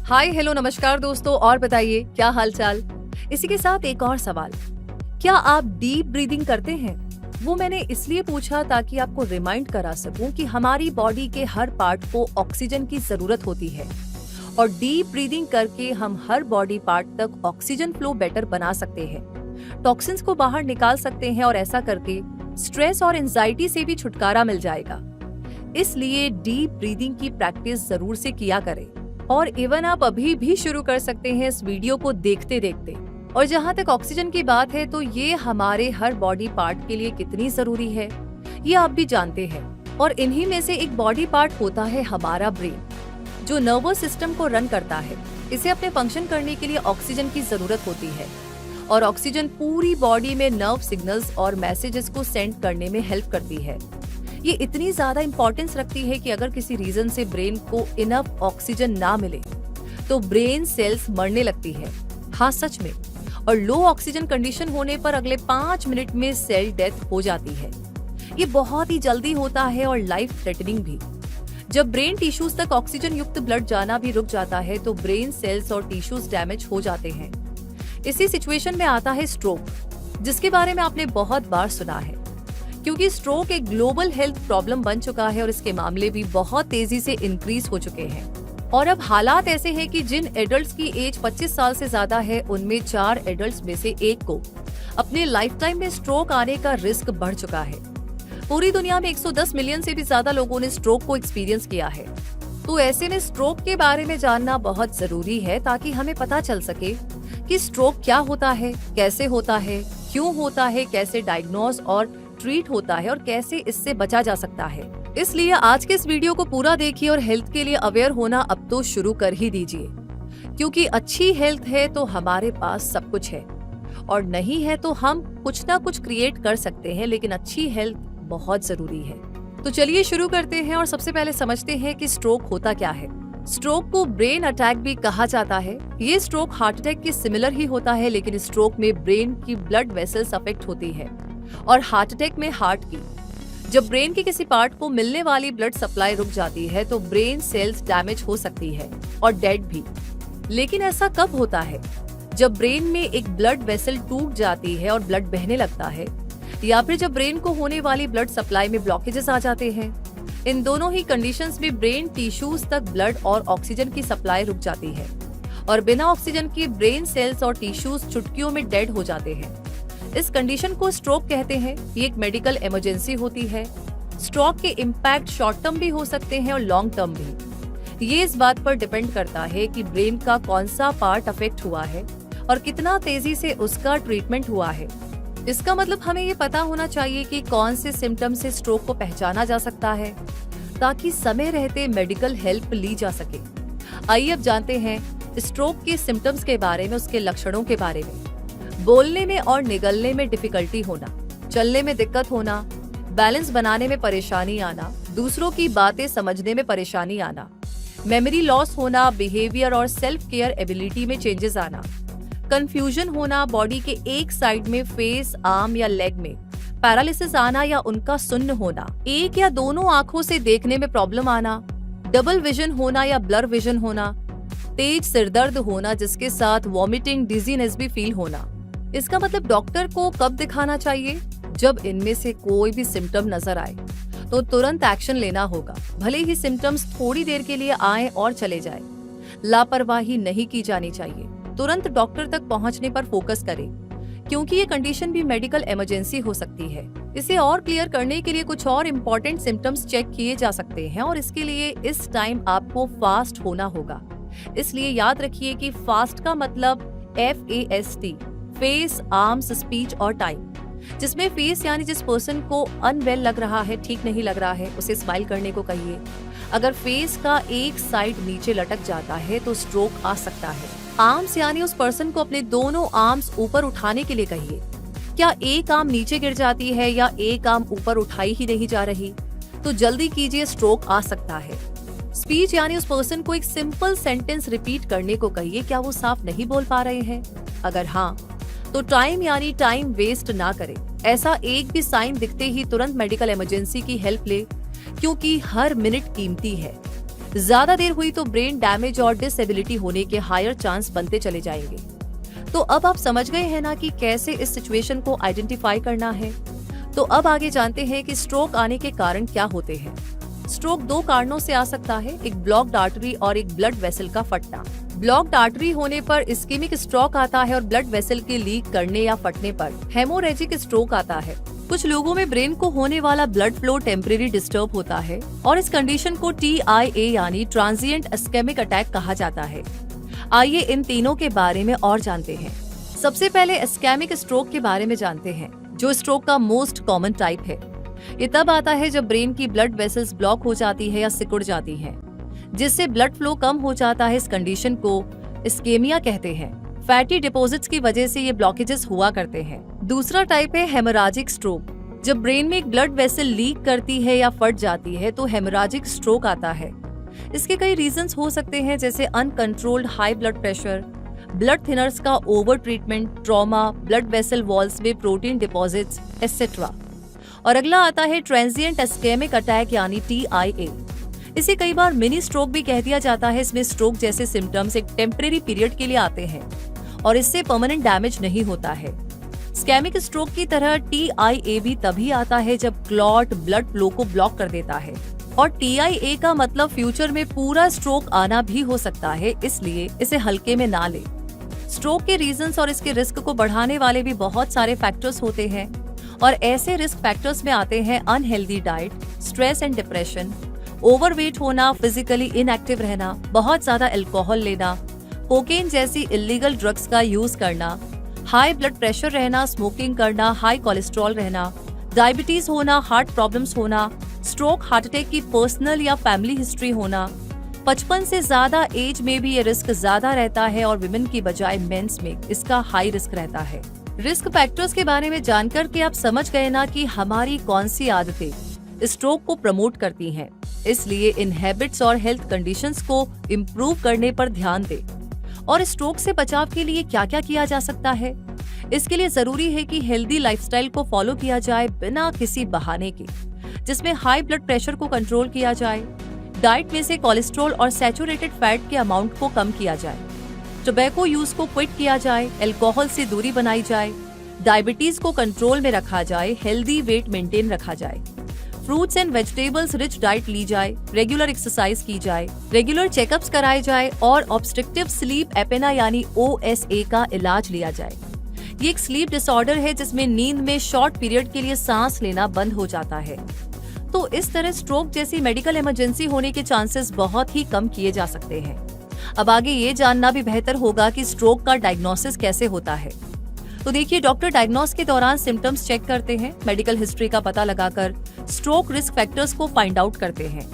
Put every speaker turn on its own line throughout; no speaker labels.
Hi hello नमस्कार दोस्तों, और बताइए क्या हालचाल। इसी के साथ एक और सवाल, क्या आप डीप ब्रीदिंग करते हैं? वो मैंने इसलिए पूछा ताकि आपको रिमाइंड करा सकूं कि हमारी बॉडी के हर पार्ट को ऑक्सीजन की जरूरत होती है और डीप ब्रीदिंग करके हम हर बॉडी पार्ट तक ऑक्सीजन फ्लो बेटर बना सकते हैं, टॉक्सिन्स को बाहर निकाल सकते हैं और ऐसा करके स्ट्रेस और एंजाइटी से भी छुटकारा मिल जाएगा। इसलिए डीप ब्रीदिंग की प्रैक्टिस जरूर से किया करें और इवन आप अभी भी शुरू कर सकते हैं इस वीडियो को देखते देखते। और जहाँ तक ऑक्सीजन की बात है तो ये हमारे हर बॉडी पार्ट के लिए कितनी जरूरी है ये आप भी जानते हैं। और इन्हीं में से एक बॉडी पार्ट होता है हमारा ब्रेन, जो नर्वस सिस्टम को रन करता है। इसे अपने फंक्शन करने के लिए ऑक्सीजन की जरूरत होती है और ऑक्सीजन पूरी बॉडी में नर्व सिग्नल्स और मैसेजेस को सेंड करने में हेल्प करती है। ये इतनी ज्यादा इंपॉर्टेंस रखती है कि अगर किसी रीजन से ब्रेन को इनफ ऑक्सीजन ना मिले तो ब्रेन सेल्स मरने लगती है। हाँ सच में। और लो ऑक्सीजन कंडीशन होने पर अगले 5 मिनट में सेल डेथ हो जाती है। ये बहुत ही जल्दी होता है और लाइफ थ्रेटनिंग भी। जब ब्रेन टिश्यूज तक ऑक्सीजन युक्त ब्लड जाना भी रुक जाता है तो ब्रेन सेल्स और टिश्यूज डैमेज हो जाते हैं। इसी सिचुएशन में आता है स्ट्रोक, जिसके बारे में आपने बहुत बार सुना है, क्योंकि स्ट्रोक एक ग्लोबल हेल्थ प्रॉब्लम बन चुका है और इसके मामले भी बहुत तेजी से इंक्रीज हो चुके हैं। और अब हालात ऐसे हैं कि जिन एडल्ट्स की एज 25 साल से ज्यादा है उनमें 4 एडल्ट्स में से एक को अपने लाइफ टाइम में स्ट्रोक आने का रिस्क बढ़ चुका है। पूरी दुनिया में 110 मिलियन से भी ज्यादा लोगों ने स्ट्रोक को एक्सपीरियंस किया है। तो ऐसे में स्ट्रोक के बारे में जानना बहुत जरूरी है ताकि हमें पता चल सके कि स्ट्रोक क्या होता है, कैसे होता है, क्यों होता है, कैसे डायग्नोज और ट्रीट होता है और कैसे इससे बचा जा सकता है। इसलिए आज के इस वीडियो को पूरा देखिए और हेल्थ के लिए अवेयर होना अब तो शुरू कर ही दीजिए, क्योंकि अच्छी हेल्थ है तो हमारे पास सब कुछ है और नहीं है तो हम कुछ ना कुछ क्रिएट कर सकते हैं, लेकिन अच्छी हेल्थ बहुत जरूरी है। तो चलिए शुरू करते हैं और सबसे पहले समझते हैं कि स्ट्रोक होता क्या है। स्ट्रोक को ब्रेन अटैक भी कहा जाता है। ये स्ट्रोक हार्ट अटैक के सिमिलर ही होता है, लेकिन स्ट्रोक में ब्रेन की ब्लड वेसल्स अफेक्ट होती है और हार्ट अटैक में हार्ट की। जब ब्रेन के किसी पार्ट को मिलने वाली ब्लड सप्लाई रुक जाती है तो ब्रेन सेल्स डैमेज हो सकती है और डेड भी। लेकिन ऐसा कब होता है? जब ब्रेन में एक ब्लड वेसल टूट जाती है और ब्लड बहने लगता है, या फिर जब ब्रेन को होने वाली ब्लड सप्लाई में ब्लॉकेजेस आ जाते हैं। इन दोनों ही कंडीशंस में ब्रेन टिश्यूज तक ब्लड और ऑक्सीजन की सप्लाई रुक जाती है और बिना ऑक्सीजन के ब्रेन सेल्स और टिश्यूज चुटकियों में डेड हो जाते हैं। इस कंडीशन को स्ट्रोक कहते हैं। ये एक मेडिकल इमरजेंसी होती है। स्ट्रोक के इम्पैक्ट शॉर्ट टर्म भी हो सकते हैं और लॉन्ग टर्म भी। ये इस बात पर डिपेंड करता है कि ब्रेन का कौन सा पार्ट अफेक्ट हुआ है और कितना तेजी से उसका ट्रीटमेंट हुआ है। इसका मतलब हमें ये पता होना चाहिए कि कौन से सिम्टम से स्ट्रोक को पहचाना जा सकता है ताकि समय रहते मेडिकल हेल्प ली जा सके। आइए अब जानते हैं स्ट्रोक के सिम्टम्स के बारे में, उसके लक्षणों के बारे में। बोलने में और निगलने में डिफिकल्टी होना, चलने में दिक्कत होना, बैलेंस बनाने में परेशानी आना, दूसरों की बातें समझने में परेशानी आना, मेमोरी लॉस होना, बिहेवियर और सेल्फ केयर एबिलिटी में चेंजेस आना, कंफ्यूजन होना, बॉडी के एक साइड में फेस, आर्म या लेग में पैरालिसिस आना या उनका सुन्न होना, एक या दोनों आंखों से देखने में प्रॉब्लम आना, डबल विजन होना या ब्लर विजन होना, तेज सिरदर्द होना जिसके साथ वॉमिटिंग, डिजीनेस भी फील होना। इसका मतलब डॉक्टर को कब दिखाना चाहिए? जब इनमें से कोई भी सिम्टम नजर आए तो तुरंत एक्शन लेना होगा, भले ही सिम्टम्स थोड़ी देर के लिए आए और चले जाए। लापरवाही नहीं की जानी चाहिए। तुरंत डॉक्टर तक पहुंचने पर फोकस करें, क्योंकि ये कंडीशन भी मेडिकल इमरजेंसी हो सकती है। इसे और क्लियर करने के लिए कुछ और इम्पोर्टेंट सिम्टम्स चेक किए जा सकते हैं और इसके लिए इस टाइम आपको फास्ट होना होगा। इसलिए याद रखिए कि फास्ट का मतलब FAST, फेस, आर्म्स, स्पीच और टाइम, जिसमें फेस यानी जिस पर्सन को अनवेल लग रहा है, ठीक नहीं लग रहा है, उसे स्माइल करने को कहिए। अगर फेस का एक साइड नीचे लटक जाता है तो स्ट्रोक आ सकता है। आर्म्स यानी उस पर्सन को अपने दोनों आर्म्स ऊपर उठाने के लिए कहिए। क्या एक आर्म नीचे गिर जाती है या एक आर्म ऊपर उठाई ही नहीं जा रही, तो जल्दी कीजिए, स्ट्रोक आ सकता है। स्पीच यानी उस पर्सन को एक सिंपल सेंटेंस रिपीट करने को कहिए। क्या वो साफ नहीं बोल पा रहे हैं? अगर हाँ, तो टाइम यानी टाइम वेस्ट ना करें। ऐसा एक भी साइन दिखते ही तुरंत मेडिकल इमरजेंसी की हेल्प ले, क्योंकि हर मिनट कीमती है। ज्यादा देर हुई तो ब्रेन डैमेज और डिसेबिलिटी होने के हायर चांस बनते चले जाएंगे। तो अब आप समझ गए हैं ना कि कैसे इस सिचुएशन को आइडेंटिफाई करना है। तो अब आगे जानते हैं कि स्ट्रोक आने के कारण क्या होते हैं। स्ट्रोक दो कारणों से आ सकता है, एक ब्लॉक्ड आर्टरी और एक ब्लड वेसल का फटना। ब्लॉक्ड आर्टरी होने पर इस्केमिक स्ट्रोक आता है और ब्लड वेसल के लीक करने या फटने पर हेमोरेजिक स्ट्रोक आता है। कुछ लोगों में ब्रेन को होने वाला ब्लड फ्लो टेम्परेरी डिस्टर्ब होता है और इस कंडीशन को TIA यानी ट्रांजिएंट इस्केमिक अटैक कहा जाता है। आइए इन तीनों के बारे में और जानते हैं। सबसे पहले इस्केमिक स्ट्रोक के बारे में जानते हैं, जो स्ट्रोक का मोस्ट कॉमन टाइप है। ये तब आता है जब ब्रेन की ब्लड वेसल्स ब्लॉक हो जाती है या सिकुड़ जाती हैं, जिससे ब्लड फ्लो कम हो जाता है। इस कंडीशन को इस्केमिया कहते हैं। फैटी डिपॉजिट्स की वजह से ये ब्लॉकेजेस हुआ करते हैं। दूसरा टाइप है हेमोरेजिक स्ट्रोक। जब ब्रेन में एक ब्लड वेसल लीक करती है या फट जाती है तो हेमोरेजिक स्ट्रोक आता है। इसके कई रीजंस हो सकते हैं, जैसे uncontrolled high blood pressure, blood thinners का over treatment, trauma, blood vessel walls में प्रोटीन डिपॉजिट्स एटसेट्रा। और अगला आता है ट्रांजिएंट इस्केमिक अटैक यानी TIA। इसे कई बार मिनी स्ट्रोक भी कह दिया जाता है। इसमें स्ट्रोक जैसे सिम्टम्स एक टेम्परेरी पीरियड के लिए आते हैं और इससे परमानेंट डैमेज नहीं होता है। इस्केमिक स्ट्रोक की तरह TIA भी तभी आता है जब क्लॉट ब्लड फ्लो को ब्लॉक कर देता है, और TIA का मतलब फ्यूचर में पूरा स्ट्रोक आना भी हो सकता है, इसलिए इसे हल्के में ना ले। स्ट्रोक के रीजंस और इसके रिस्क को बढ़ाने वाले भी बहुत सारे फैक्टर्स होते हैं और ऐसे रिस्क फैक्टर्स में आते हैं unhealthy diet, stress and depression, overweight होना, फिजिकली इनएक्टिव रहना, बहुत ज्यादा अल्कोहल लेना, कोकेन जैसी इलीगल ड्रग्स का यूज करना, हाई ब्लड प्रेशर रहना, स्मोकिंग करना, हाई कोलेस्ट्रॉल रहना, डायबिटीज होना, हार्ट प्रॉब्लम्स होना, स्ट्रोक हार्ट अटैक की पर्सनल या फैमिली हिस्ट्री होना। 55 से ज्यादा एज में भी ये रिस्क ज्यादा रहता है और विमेन की बजाय मेंस में इसका हाई रिस्क रहता है। रिस्क फैक्टर्स के बारे में जानकर के आप समझ गए ना कि हमारी कौन सी आदतें स्ट्रोक को प्रमोट करती हैं। इसलिए इन हैबिट्स और हेल्थ कंडीशंस को इम्प्रूव करने पर ध्यान दें। और स्ट्रोक से बचाव के लिए क्या क्या किया जा सकता है, इसके लिए जरूरी है कि हेल्दी लाइफस्टाइल को फॉलो किया जाए बिना किसी बहाने के, जिसमें हाई ब्लड प्रेशर को कंट्रोल किया जाए, डाइट में से कोलेस्ट्रॉल और सैचुरेटेड फैट के अमाउंट को कम किया जाए, टोबैको यूज को क्विट किया जाए, अल्कोहल से दूरी बनाई जाए, डायबिटीज को कंट्रोल में रखा जाए, हेल्दी वेट मेंटेन रखा जाए, fruits and vegetables rich diet ली जाए, रेगुलर एक्सरसाइज की जाए, रेगुलर चेकअप्स कराए जाए और ऑब्स्ट्रक्टिव स्लीप एपेना यानी OSA का इलाज लिया जाए। ये एक स्लीप डिसऑर्डर है जिसमें नींद में शॉर्ट पीरियड के लिए सांस लेना बंद हो जाता है। तो इस तरह स्ट्रोक जैसी मेडिकल इमरजेंसी होने के चांसेस बहुत ही कम किए जा सकते हैं। अब आगे ये जानना भी बेहतर होगा कि स्ट्रोक का डायग्नोसिस कैसे होता है। तो देखिए, डॉक्टर डायग्नोस के दौरान सिम्टम्स चेक करते हैं, मेडिकल हिस्ट्री का पता लगाकर स्ट्रोक रिस्क फैक्टर्स को फाइंड आउट करते हैं।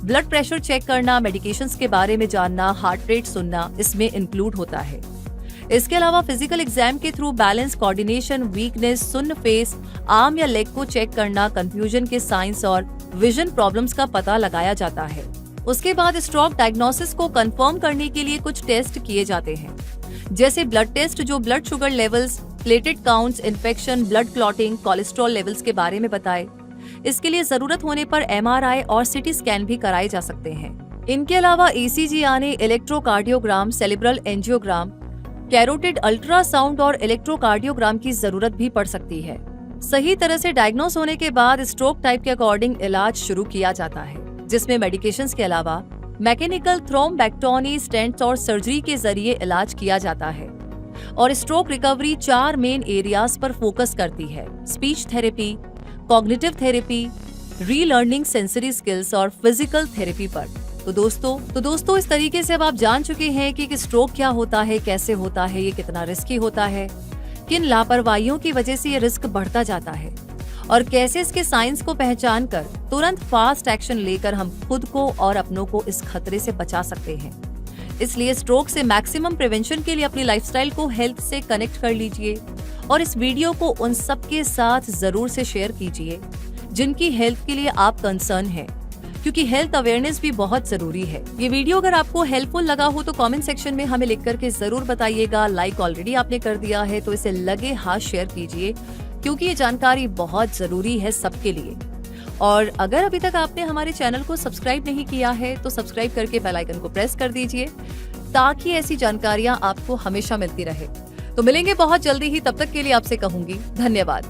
ब्लड प्रेशर चेक करना, मेडिकेशंस के बारे में जानना, हार्ट रेट सुनना इसमें इंक्लूड होता है। इसके अलावा फिजिकल एग्जाम के थ्रू बैलेंस, कोऑर्डिनेशन, वीकनेस, सुन्न फेस, आर्म या लेग को चेक करना, कंफ्यूजन के साइंस और विजन प्रॉब्लम्स का पता लगाया जाता है। उसके बाद स्ट्रोक डायग्नोसिस को कंफर्म करने के लिए कुछ टेस्ट किए जाते हैं, जैसे ब्लड टेस्ट जो blood sugar levels, platelet counts, infection, blood clotting, cholesterol levels के बारे में बताए। इसके लिए जरूरत होने पर MRI और CT स्कैन भी कराए जा सकते हैं। इनके अलावा ECG यानी electrocardiogram, cerebral angiogram, carotid ultrasound और इलेक्ट्रोकार्डियोग्राम की जरूरत भी पड़ सकती है। सही तरह से डायग्नोस होने के बाद स्ट्रोक टाइप के अकॉर्डिंग इलाज शुरू किया जाता है, जिसमें मेडिकेशंस के अलावा मैकेनिकल थ्रोम्बेक्टोमी, स्टेंट्स और सर्जरी के जरिए इलाज किया जाता है। और स्ट्रोक रिकवरी 4 मेन एरियाज पर फोकस करती है: speech therapy, cognitive therapy, relearning sensory skills और फिजिकल थेरेपी पर। तो दोस्तों इस तरीके से अब आप जान चुके हैं कि स्ट्रोक क्या होता है, कैसे होता है, ये कितना रिस्की होता है, किन लापरवाहियों की वजह से ये रिस्क बढ़ता जाता है और कैसे इसके साइंस को पहचान कर तुरंत फास्ट एक्शन लेकर हम खुद को और अपनों को इस खतरे से बचा सकते हैं। इसलिए स्ट्रोक से मैक्सिमम प्रिवेंशन के लिए अपनी लाइफस्टाइल को हेल्थ से कनेक्ट कर लीजिए और इस वीडियो को उन सबके साथ जरूर से शेयर कीजिए जिनकी हेल्थ के लिए आप कंसर्न हैं, क्योंकि हेल्थ अवेयरनेस भी बहुत जरूरी है। ये वीडियो अगर आपको हेल्पफुल लगा हो तो कमेंट सेक्शन में हमें लिख करके जरूर बताइएगा। लाइक ऑलरेडी आपने कर दिया है तो इसे लगे हाथ शेयर कीजिए, क्योंकि ये जानकारी बहुत जरूरी है सबके लिए। और अगर अभी तक आपने हमारे चैनल को सब्सक्राइब नहीं किया है तो सब्सक्राइब करके बेल आइकन को प्रेस कर दीजिए ताकि ऐसी जानकारियां आपको हमेशा मिलती रहे। तो मिलेंगे बहुत जल्दी ही, तब तक के लिए आपसे कहूंगी धन्यवाद।